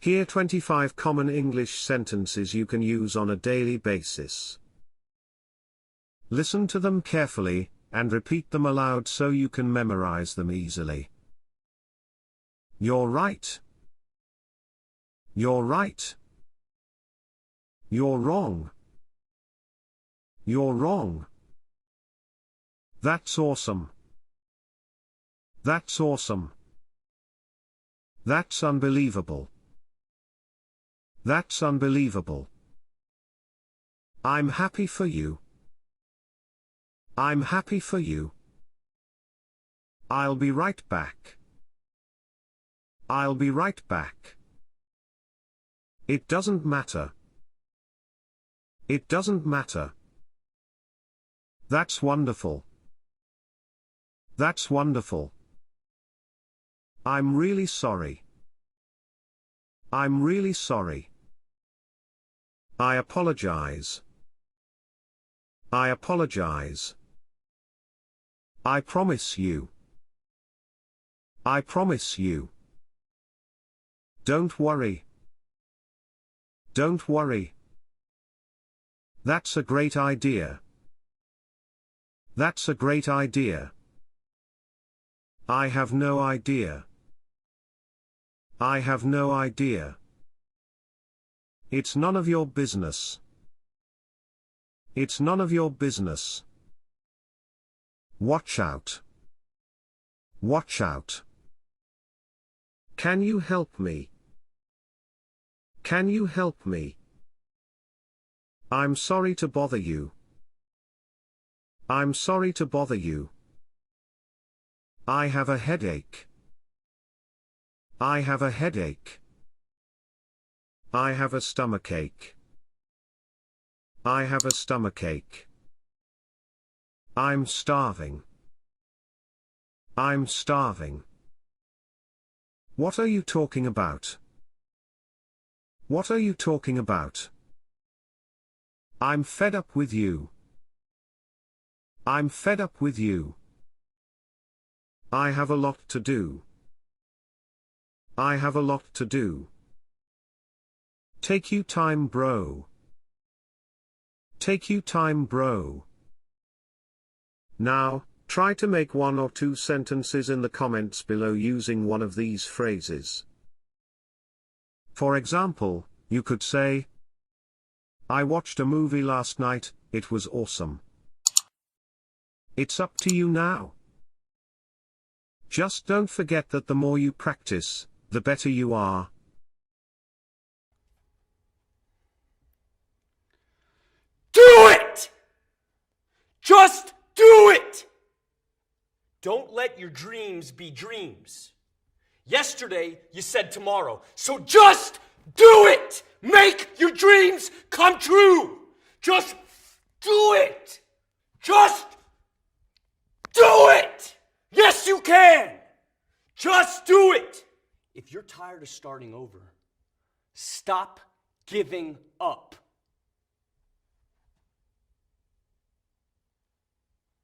Here 25 common English sentences you can use on a daily basis. Listen to them carefully, and repeat them aloud so you can memorize them easily. You're right. You're right. You're wrong. You're wrong. That's awesome. That's awesome. That's unbelievable. That's unbelievable. I'm happy for you. I'm happy for you. I'll be right back. I'll be right back. It doesn't matter. It doesn't matter. That's wonderful. That's wonderful. I'm really sorry. I'm really sorry. I apologize. I apologize. I promise you. I promise you. Don't worry. Don't worry. That's a great idea. That's a great idea. I have no idea. I have no idea. It's none of your business. It's none of your business. Watch out. Watch out. Can you help me? Can you help me? I'm sorry to bother you. I'm sorry to bother you. I have a headache. I have a headache. I have a stomachache. I have a stomachache. I'm starving. I'm starving. What are you talking about? What are you talking about? I'm fed up with you. I'm fed up with you. I have a lot to do. I have a lot to do. Take you time, bro. Take you time, bro. Now, try to make 1 or 2 sentences in the comments below using one of these phrases. For example, you could say, I watched a movie last night, it was awesome. It's up to you now. Just don't forget that the more you practice, the better you are. Do it! Just do it! Don't let your dreams be dreams. Yesterday, you said tomorrow, so just do it! Make your dreams come true! Just do it! Just do it! Yes, you can! Just do it! If you're tired of starting over, stop giving up.